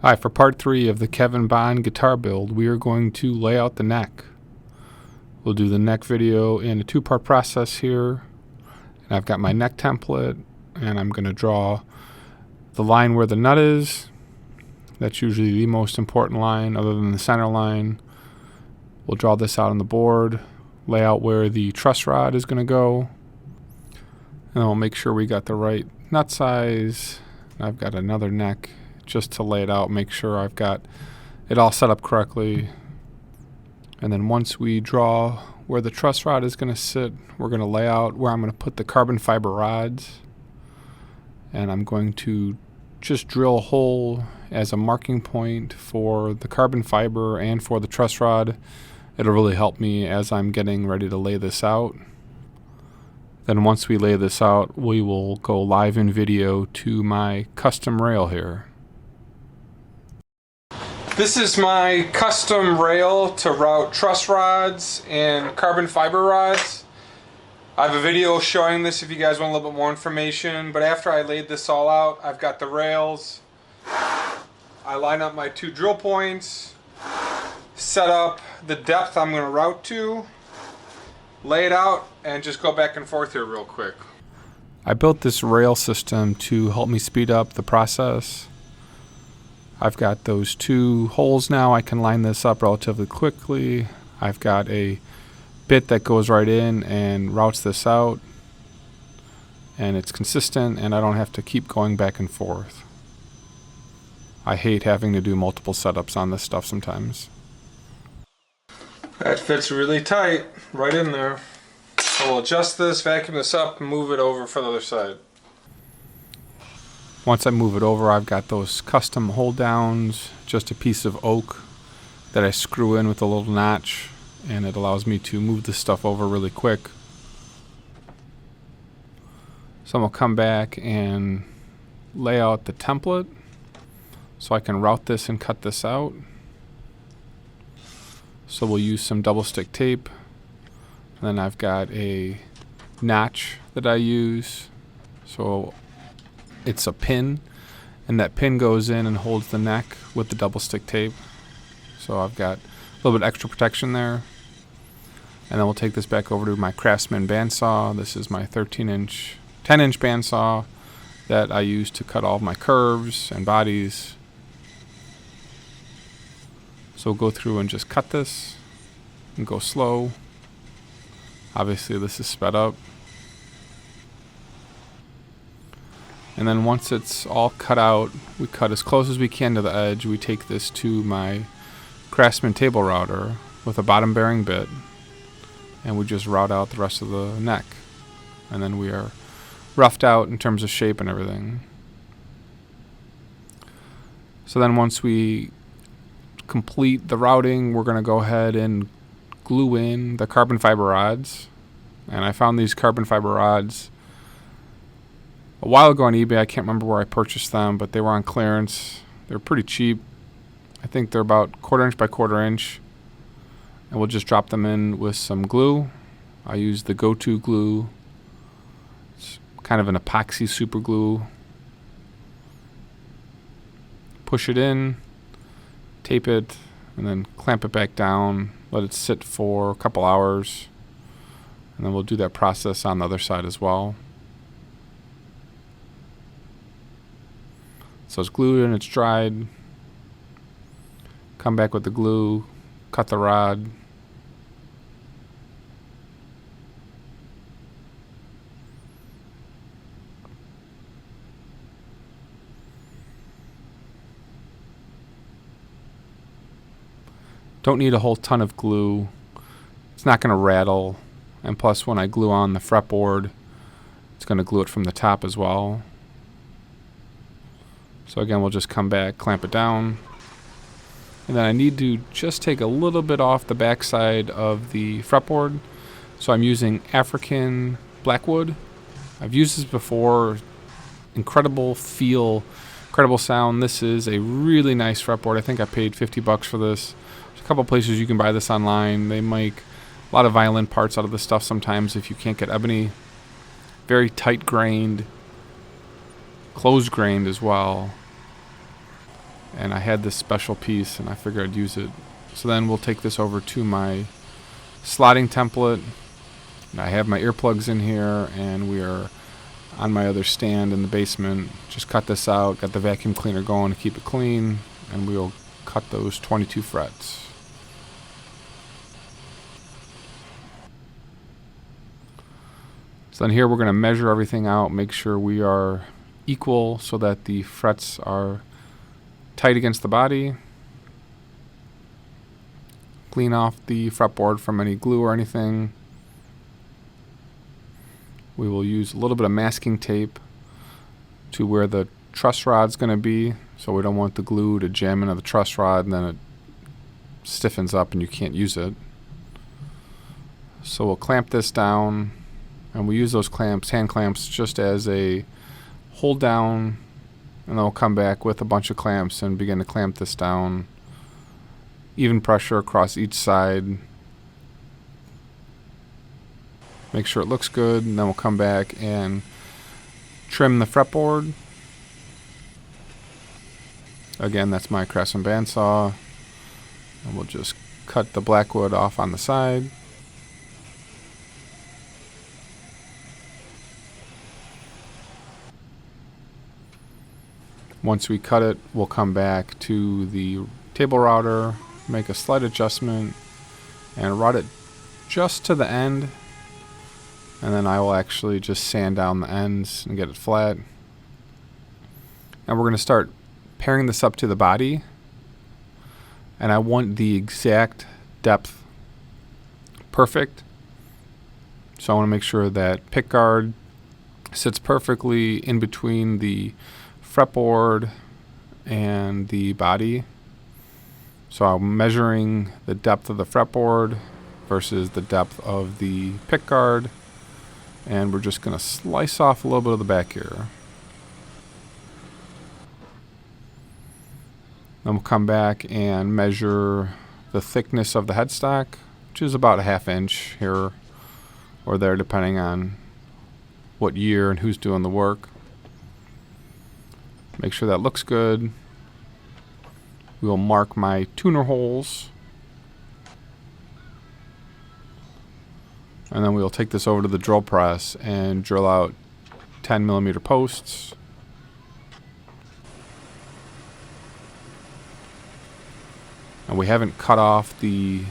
Hi, for part 3 of the Kevin Bond guitar build, we are going to lay out the neck. We'll do the neck video in a 2-part process here. And I've got my neck template, and I'm going to draw the line where the nut is. That's usually the most important line other than the center line. We'll draw this out on the board, lay out where the truss rod is going to go. And then we'll make sure we got the right nut size. I've got another neck just to lay it out, make sure I've got it all set up correctly. And then once we draw where the truss rod is going to sit, we're going to lay out where I'm going to put the carbon fiber rods. And I'm going to just drill a hole as a marking point for the carbon fiber and for the truss rod. It'll really help me as I'm getting ready to lay this out. Then once we lay this out, we will go live in video to my custom rail here. This is my custom rail to route truss rods and carbon fiber rods. I have a video showing this if you guys want a little bit more information, but after I laid this all out, I've got the rails. I line up my 2 drill points, set up the depth I'm going to route to, lay it out, and just go back and forth here real quick. I built this rail system to help me speed up the process. I've got those 2 holes now. I can line this up relatively quickly. I've got a bit that goes right in and routes this out, and it's consistent, and I don't have to keep going back and forth. I hate having to do multiple setups on this stuff sometimes. That fits really tight right in there. So we'll adjust this, vacuum this up, and move it over for the other side. Once I move it over, I've got those custom hold downs, just a piece of oak that I screw in with a little notch, and it allows me to move this stuff over really quick. So I'm going to come back and lay out the template so I can route this and cut this out. So we'll use some double stick tape, and then I've got a notch that I use. So it's a pin, and that pin goes in and holds the neck with the double stick tape. So I've got a little bit extra protection there. And then we'll take this back over to my Craftsman bandsaw. This is my 10-inch bandsaw that I use to cut all of my curves and bodies. So we'll go through and just cut this and go slow. Obviously this is sped up. And then once it's all cut out, we cut as close as we can to the edge. We take this to my Craftsman table router with a bottom bearing bit, and we just route out the rest of the neck. And then we are roughed out in terms of shape and everything. So then once we complete the routing, we're going to go ahead and glue in the carbon fiber rods. And I found these carbon fiber rods a while ago on eBay. I can't remember where I purchased them, but they were on clearance. They're pretty cheap. I think they're about 1/4 inch by 1/4 inch. And we'll just drop them in with some glue. I use the go-to glue. It's kind of an epoxy super glue. Push it in, tape it, and then clamp it back down. Let it sit for a couple hours. And then we'll do that process on the other side as well. So it's glued and it's dried. Come back with the glue, cut the rod. Don't need a whole ton of glue. It's not going to rattle. And plus when I glue on the fretboard, it's going to glue it from the top as well. So again, we'll just come back, clamp it down. And then I need to just take a little bit off the backside of the fretboard. So I'm using African blackwood. I've used this before. Incredible feel, incredible sound. This is a really nice fretboard. I think I paid $50 for this. There's a couple places you can buy this online. They make a lot of violin parts out of this stuff sometimes if you can't get ebony. Very tight grained, close grained as well. and I had this special piece and I figured I'd use it. So then we'll take this over to my slotting template. And I have my earplugs in here, and we are on my other stand in the basement. Just cut this out, got the vacuum cleaner going to keep it clean, and we'll cut those 22 frets. So then here we're going to measure everything out, make sure we are equal so that the frets are tight against the body. Clean off the fretboard from any glue or anything. We will use a little bit of masking tape to where the truss rod's going to be, so we don't want the glue to jam into the truss rod and then it stiffens up and you can't use it. So we'll clamp this down, and we use those clamps, hand clamps, just as a hold down, and then we'll come back with a bunch of clamps and begin to clamp this down. Even pressure across each side. Make sure it looks good, and then we'll come back and trim the fretboard. Again, that's my Craftsman bandsaw. And we'll just cut the black wood off on the side. Once we cut it, we'll come back to the table router, make a slight adjustment, and route it just to the end. And then I will actually just sand down the ends and get it flat. And we're going to start pairing this up to the body. And I want the exact depth perfect. So I want to make sure that pick guard sits perfectly in between the fretboard and the body. So I'm measuring the depth of the fretboard versus the depth of the pick guard. And we're just going to slice off a little bit of the back here. Then we'll come back and measure the thickness of the headstock, which is about a 1/2 inch here or there, depending on what year and who's doing the work. Make sure that looks good. We will mark my tuner holes. And then we'll take this over to the drill press and drill out 10mm posts. And we haven't cut off the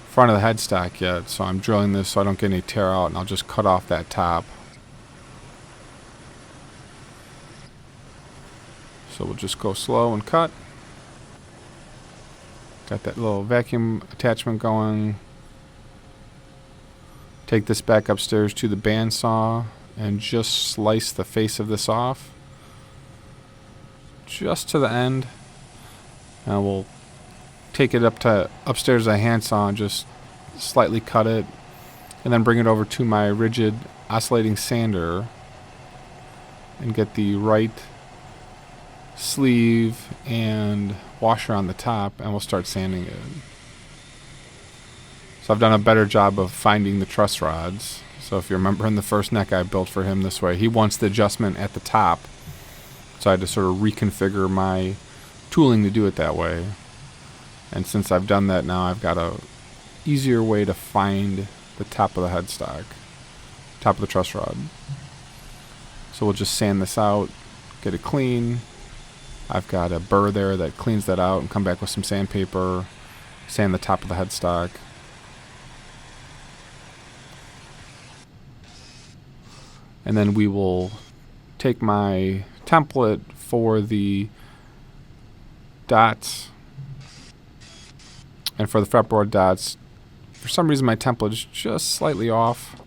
front of the headstock yet, so I'm drilling this so I don't get any tear out, and I'll just cut off that top. So we'll just go slow and cut. Got that little vacuum attachment going. Take this back upstairs to the bandsaw and just slice the face of this off. Just to the end. And we'll take it up to upstairs to a handsaw and just slightly cut it. And then bring it over to my rigid oscillating sander and get the right sleeve and washer on the top, and we'll start sanding it. So I've done a better job of finding the truss rods. So if you remember in the first neck I built for him this way, he wants the adjustment at the top. So I had to sort of reconfigure my tooling to do it that way. And since I've done that now, I've got a easier way to find the top of the headstock, top of the truss rod. So we'll just sand this out, get it clean. I've got a burr there that cleans that out, and come back with some sandpaper, sand the top of the headstock. And then we will take my template for the dots and for the fretboard dots. For some reason my template is just slightly off.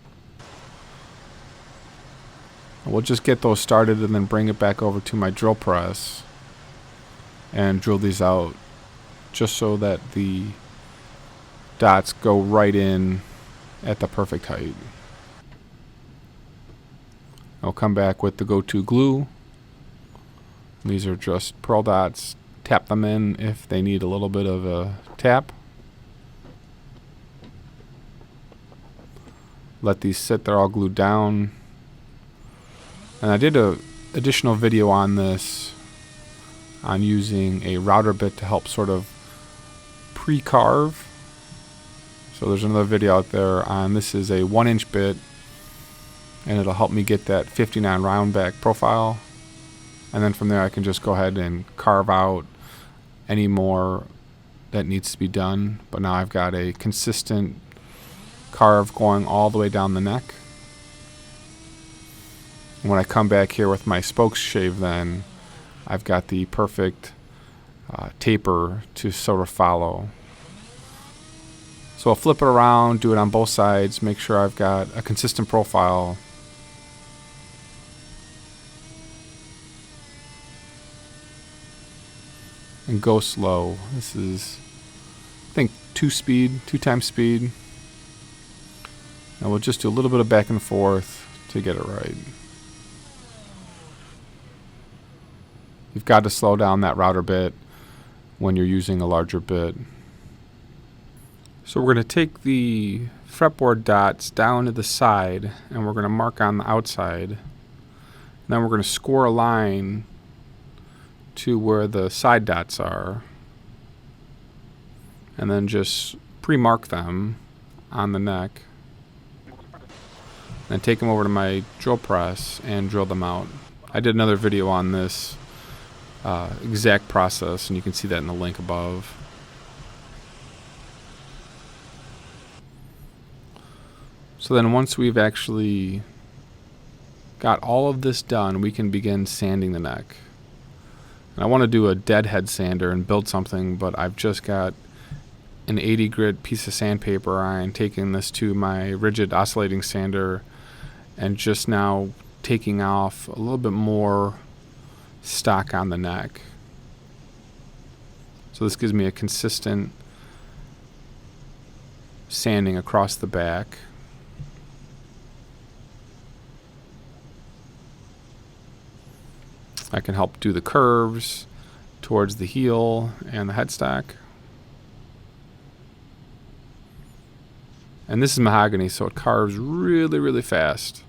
We'll just get those started and then bring it back over to my drill press and drill these out just so that the dots go right in at the perfect height. I'll come back with the go-to glue. These are just pearl dots. Tap them in if they need a little bit of a tap. Let these sit there all glued down. And I did a additional video on this on using a router bit to help sort of pre-carve. So there's another video out there on, this is a 1-inch bit, and it'll help me get that 59 round back profile. And then from there I can just go ahead and carve out any more that needs to be done. But now I've got a consistent carve going all the way down the neck. And when I come back here with my spokes shaved, then I've got the perfect taper to sort of follow. So I'll flip it around, do it on both sides, make sure I've got a consistent profile. And go slow. This is, I think, 2 times speed. And we'll just do a little bit of back and forth to get it right. You've got to slow down that router bit when you're using a larger bit. So we're going to take the fretboard dots down to the side, and we're going to mark on the outside. And then we're going to score a line to where the side dots are, and then just pre-mark them on the neck. Then take them over to my drill press and drill them out. I did another video on this exact process, and you can see that in the link above. So then once we've actually got all of this done, we can begin sanding the neck. And I want to do a deadhead sander and build something, but I've just got an 80 grit piece of sandpaper. I'm taking this to my rigid oscillating sander and just now taking off a little bit more stock on the neck. So this gives me a consistent sanding across the back. I can help do the curves towards the heel and the headstock. And this is mahogany, so it carves really, really fast.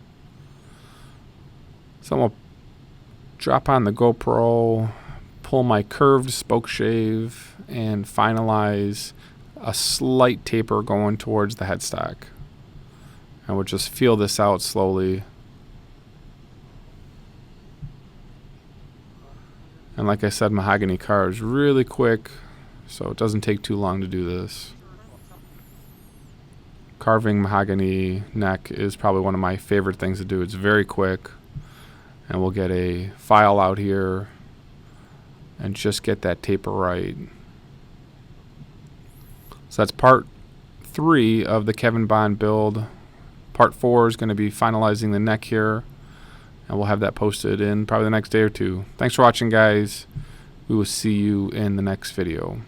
So I'm going to drop on the GoPro, pull my curved spoke shave, and finalize a slight taper going towards the headstock. And we'll just feel this out slowly. And like I said, mahogany carves really quick, so it doesn't take too long to do this. Carving mahogany neck is probably one of my favorite things to do. It's very quick. And we'll get a file out here and just get that taper right. So that's part 3 of the Kevin Bond build. Part 4 is going to be finalizing the neck here. And we'll have that posted in probably the next day or two. Thanks for watching, guys. We will see you in the next video.